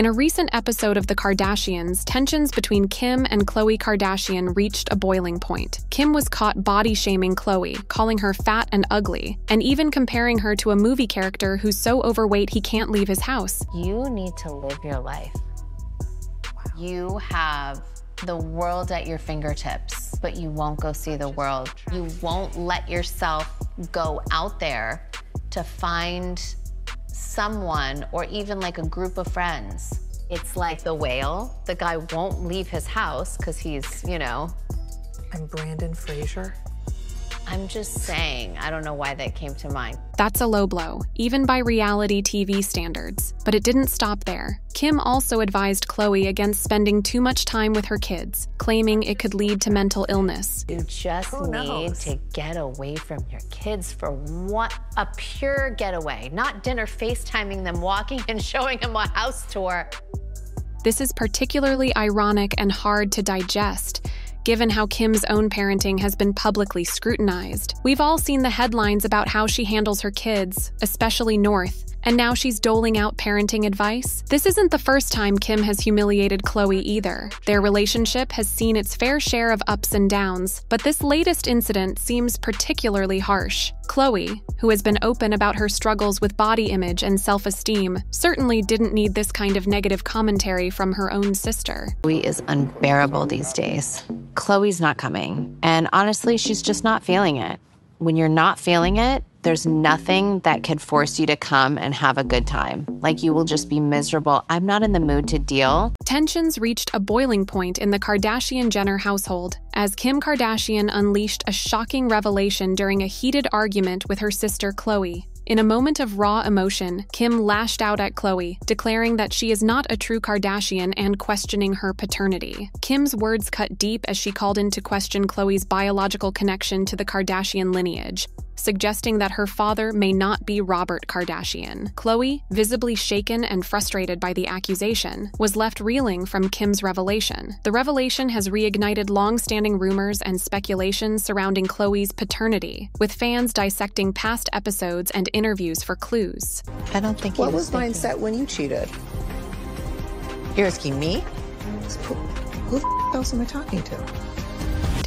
In a recent episode of The Kardashians, tensions between Kim and Khloe Kardashian reached a boiling point. Kim was caught body-shaming Khloe, calling her fat and ugly, and even comparing her to a movie character who's so overweight he can't leave his house. You need to live your life. You have the world at your fingertips, but you won't go see the world. You won't let yourself go out there to find someone or even like a group of friends. It's like the whale. The guy won't leave his house because he's, you know. I'm Brandon Fraser. I'm just saying, I don't know why that came to mind. That's a low blow, even by reality TV standards. But it didn't stop there. Kim also advised Khloe against spending too much time with her kids, claiming it could lead to mental illness. You just need to get away from your kids for what? A pure getaway, not dinner FaceTiming them, walking and showing them a house tour. This is particularly ironic and hard to digest, given how Kim's own parenting has been publicly scrutinized. We've all seen the headlines about how she handles her kids, especially North, and now she's doling out parenting advice. This isn't the first time Kim has humiliated Khloe either. Their relationship has seen its fair share of ups and downs, but this latest incident seems particularly harsh. Khloe, who has been open about her struggles with body image and self-esteem, certainly didn't need this kind of negative commentary from her own sister. Khloe is unbearable these days. Khloe's not coming, and honestly, she's just not feeling it. When you're not feeling it, there's nothing that could force you to come and have a good time. Like, you will just be miserable. I'm not in the mood to deal. Tensions reached a boiling point in the Kardashian-Jenner household as Kim Kardashian unleashed a shocking revelation during a heated argument with her sister Khloe. In a moment of raw emotion, Kim lashed out at Khloe, declaring that she is not a true Kardashian and questioning her paternity. Kim's words cut deep as she called into question Khloe's biological connection to the Kardashian lineage, suggesting that her father may not be Robert Kardashian. Khloe, visibly shaken and frustrated by the accusation, was left reeling from Kim's revelation. The revelation has reignited long-standing rumors and speculation surrounding Khloe's paternity, with fans dissecting past episodes and interviews for clues. I don't think What was mindset when you cheated? You're asking me? Who the else am I talking to?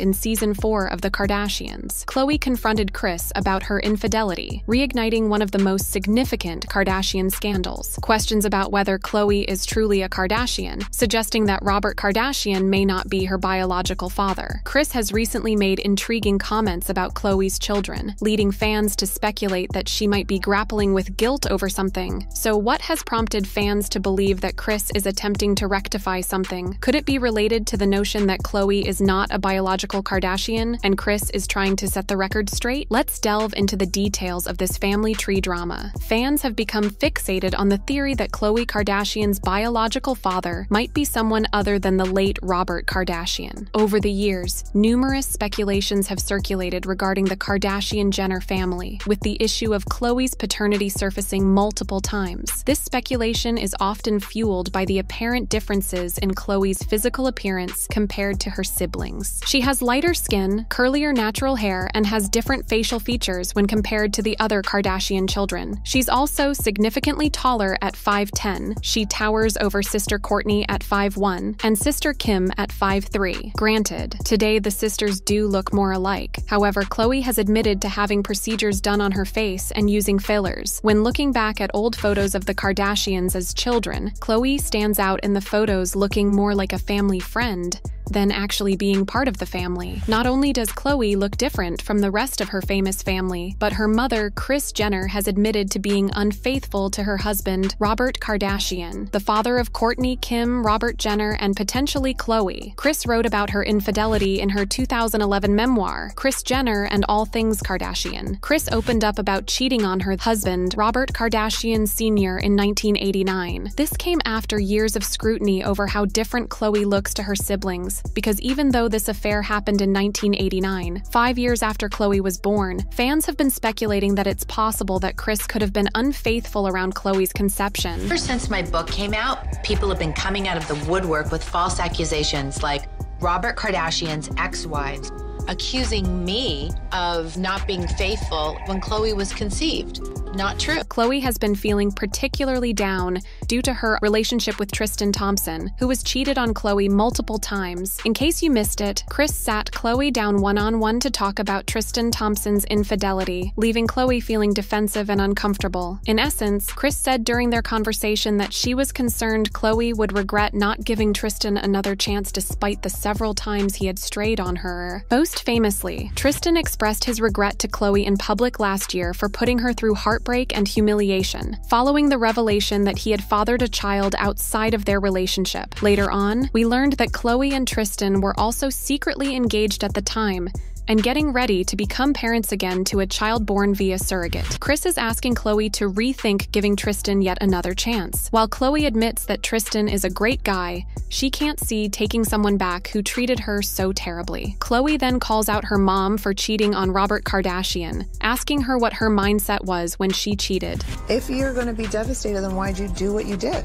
In season 4 of The Kardashians, Khloe confronted Kris about her infidelity, reigniting one of the most significant Kardashian scandals. Questions about whether Khloe is truly a Kardashian, suggesting that Robert Kardashian may not be her biological father. Kris has recently made intriguing comments about Khloe's children, leading fans to speculate that she might be grappling with guilt over something. So what has prompted fans to believe that Kris is attempting to rectify something? Could it be related to the notion that Khloe is not a biological Kardashian and Kris is trying to set the record straight? Let's delve into the details of this family tree drama. Fans have become fixated on the theory that Khloe Kardashian's biological father might be someone other than the late Robert Kardashian. Over the years, numerous speculations have circulated regarding the Kardashian-Jenner family, with the issue of Khloe's paternity surfacing multiple times. This speculation is often fueled by the apparent differences in Khloe's physical appearance compared to her siblings. She has lighter skin, curlier natural hair, and has different facial features when compared to the other Kardashian children. She's also significantly taller at 5'10". She towers over sister Kourtney at 5'1", and sister Kim at 5'3". Granted, today the sisters do look more alike. However, Khloe has admitted to having procedures done on her face and using fillers. When looking back at old photos of the Kardashians as children, Khloe stands out in the photos looking more like a family friend than actually being part of the family. Not only does Khloe look different from the rest of her famous family, but her mother, Kris Jenner, has admitted to being unfaithful to her husband, Robert Kardashian, the father of Kourtney, Kim, Robert Jenner, and potentially Khloe. Kris wrote about her infidelity in her 2011 memoir, Kris Jenner and All Things Kardashian. Kris opened up about cheating on her husband, Robert Kardashian Sr. in 1989. This came after years of scrutiny over how different Khloe looks to her siblings, because even though this affair happened in 1989, 5 years after Khloe was born, fans have been speculating that it's possible that Kris could have been unfaithful around Khloe's conception. Ever since my book came out, people have been coming out of the woodwork with false accusations like Robert Kardashian's ex-wives accusing me of not being faithful when Khloe was conceived. Not true. Khloe has been feeling particularly down due due to her relationship with Tristan Thompson, who has cheated on Khloe multiple times. In case you missed it, Kris sat Khloe down one-on-one to talk about Tristan Thompson's infidelity, leaving Khloe feeling defensive and uncomfortable. In essence, Kris said during their conversation that she was concerned Khloe would regret not giving Tristan another chance despite the several times he had strayed on her. Most famously, Tristan expressed his regret to Khloe in public last year for putting her through heartbreak and humiliation, following the revelation that he had fathered a child outside of their relationship. Later on, we learned that Khloe and Tristan were also secretly engaged at the time and getting ready to become parents again to a child born via surrogate. Kris is asking Khloe to rethink giving Tristan yet another chance. While Khloe admits that Tristan is a great guy, she can't see taking someone back who treated her so terribly. Khloe then calls out her mom for cheating on Robert Kardashian, asking her what her mindset was when she cheated. If you're going to be devastated, then why'd you do what you did?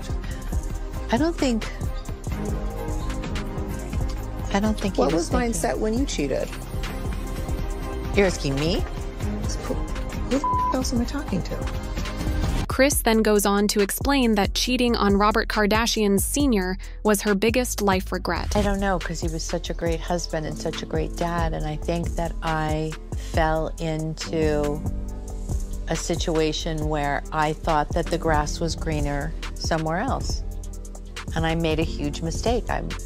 I don't think he What was was thinking. mindset when you cheated? You're asking me? Who the else am I talking to? Kris then goes on to explain that cheating on Robert Kardashian Sr. was her biggest life regret. I don't know, because he was such a great husband and such a great dad, and I think that I fell into a situation where I thought that the grass was greener somewhere else. And I made a huge mistake.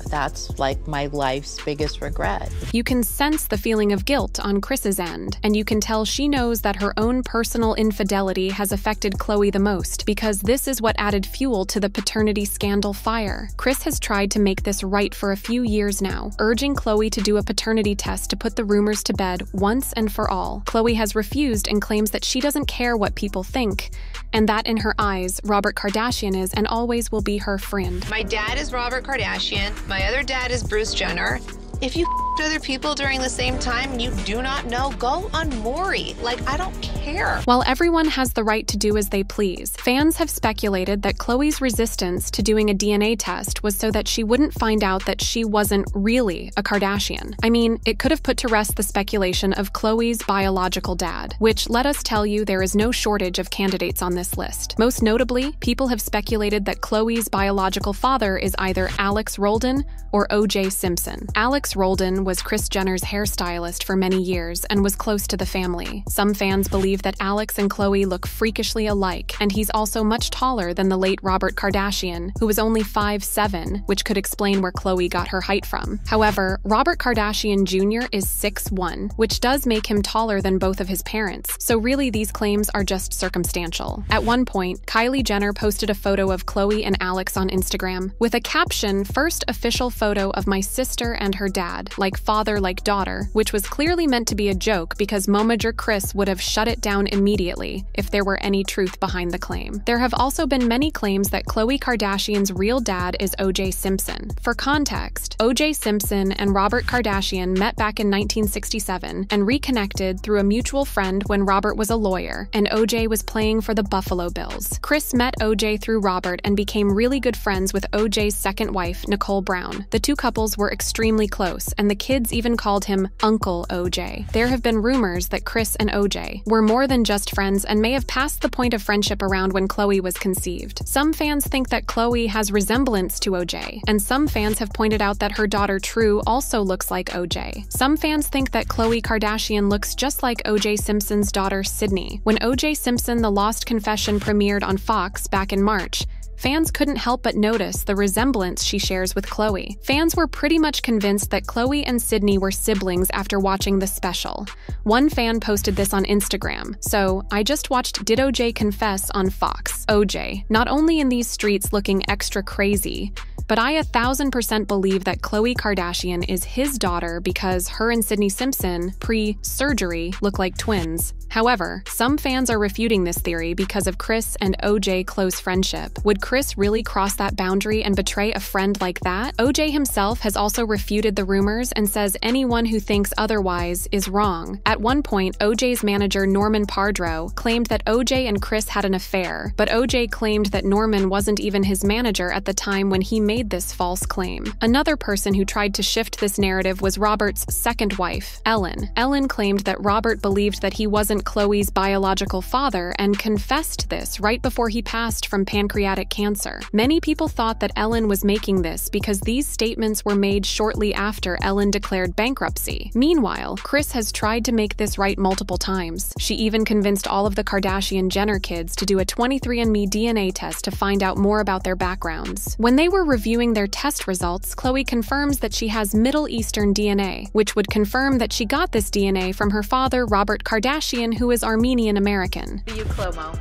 That's like my life's biggest regret. You can sense the feeling of guilt on Kris's end, and you can tell she knows that her own personal infidelity has affected Khloe the most, because this is what added fuel to the paternity scandal fire. Kris has tried to make this right for a few years now, urging Khloe to do a paternity test to put the rumors to bed once and for all. Khloe has refused and claims that she doesn't care what people think, and that in her eyes, Robert Kardashian is and always will be her friend. My dad is Robert Kardashian. My other dad is Bruce Jenner. If you f***ed other people during the same time and you do not know, go on Maury. Like, I don't care. While everyone has the right to do as they please, fans have speculated that Khloe's resistance to doing a DNA test was so that she wouldn't find out that she wasn't really a Kardashian. I mean, it could have put to rest the speculation of Khloe's biological dad, which, let us tell you, there is no shortage of candidates on this list. Most notably, people have speculated that Khloe's biological father is either Alex Roldan or O.J. Simpson. Alex Roldan was Kris Jenner's hairstylist for many years and was close to the family. Some fans believe that Alex and Khloe look freakishly alike, and he's also much taller than the late Robert Kardashian, who was only 5'7", which could explain where Khloe got her height from. However, Robert Kardashian Jr. is 6'1", which does make him taller than both of his parents, so really these claims are just circumstantial. At one point, Kylie Jenner posted a photo of Khloe and Alex on Instagram, with a caption, "First official photo of my sister and her dad, like father, like daughter," which was clearly meant to be a joke because momager Kris would have shut it down immediately if there were any truth behind the claim. There have also been many claims that Khloe Kardashian's real dad is O.J. Simpson. For context, O.J. Simpson and Robert Kardashian met back in 1967 and reconnected through a mutual friend when Robert was a lawyer and O.J. was playing for the Buffalo Bills. Kris met O.J. through Robert and became really good friends with O.J.'s second wife, Nicole Brown. The two couples were extremely close, and the kids even called him Uncle O.J. There have been rumors that Kris and O.J. were more than just friends and may have passed the point of friendship around when Khloe was conceived. Some fans think that Khloe has resemblance to O.J., and some fans have pointed out that her daughter True also looks like O.J. Some fans think that Khloe Kardashian looks just like O.J. Simpson's daughter Sydney. When O.J. Simpson: The Lost Confession premiered on Fox back in March, fans couldn't help but notice the resemblance she shares with Khloe. Fans were pretty much convinced that Khloe and Sydney were siblings after watching the special. One fan posted this on Instagram, "So, I just watched Did OJ Confess on Fox. OJ, not only in these streets looking extra crazy, but I 1000% believe that Khloe Kardashian is his daughter because her and Sydney Simpson, pre-surgery, look like twins." However, some fans are refuting this theory because of Kris and OJ close friendship. Would Kris really cross that boundary and betray a friend like that? OJ himself has also refuted the rumors and says anyone who thinks otherwise is wrong. At one point, OJ's manager Norman Pardreau claimed that OJ and Kris had an affair, but OJ claimed that Norman wasn't even his manager at the time when he made this false claim. Another person who tried to shift this narrative was Robert's second wife, Ellen. Ellen claimed that Robert believed that he wasn't Khloe's biological father and confessed this right before he passed from pancreatic cancer. Many people thought that Ellen was making this because these statements were made shortly after Ellen declared bankruptcy. Meanwhile, Kris has tried to make this right multiple times. She even convinced all of the Kardashian-Jenner kids to do a 23andMe DNA test to find out more about their backgrounds. When they were reviewing their test results, Khloe confirms that she has Middle Eastern DNA, which would confirm that she got this DNA from her father, Robert Kardashian, who is Armenian-American. You, Clomo.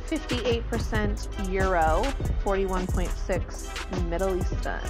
58% Euro, 41.6 Middle Eastern.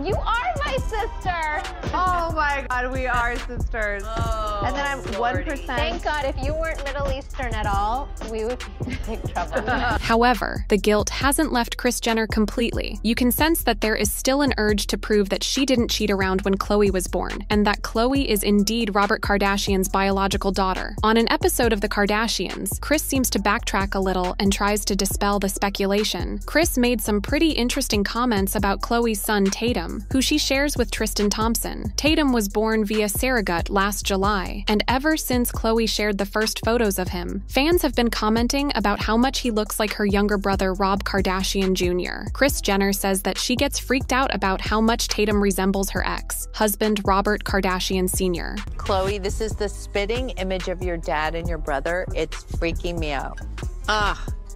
You are my sister! Oh my God, we are sisters. Oh, and then I'm 1%. Thank God, if you weren't Middle Eastern at all, we would be in big trouble. However, the guilt hasn't left Kris Jenner completely. You can sense that there is still an urge to prove that she didn't cheat around when Khloe was born, and that Khloe is indeed Robert Kardashian's biological daughter. On an episode of The Kardashians, Kris seems to backtrack a little and tries to dispel the speculation. Kris made some pretty interesting comments about Khloe's son Tatum, who she shares with Tristan Thompson. Tatum was born via surrogate last July, and ever since Khloe shared the first photos of him, fans have been commenting about how much he looks like her younger brother Rob Kardashian Jr. Kris Jenner says that she gets freaked out about how much Tatum resembles her ex-husband Robert Kardashian Sr. Khloe, this is the spitting image of your dad and your brother. It's freaking me out.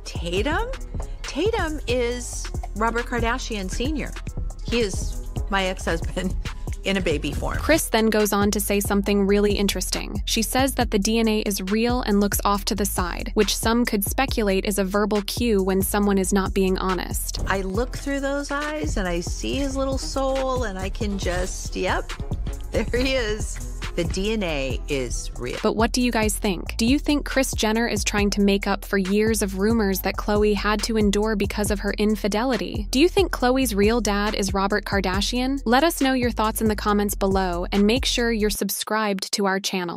Tatum? Tatum is Robert Kardashian Sr. He is my ex-husband in a baby form. Kris then goes on to say something really interesting. She says that the DNA is real and looks off to the side, which some could speculate is a verbal cue when someone is not being honest. I look through those eyes and I see his little soul and I can just, yep, there he is. The DNA is real. But what do you guys think? Do you think Kris Jenner is trying to make up for years of rumors that Khloe had to endure because of her infidelity? Do you think Khloe's real dad is Robert Kardashian? Let us know your thoughts in the comments below and make sure you're subscribed to our channel.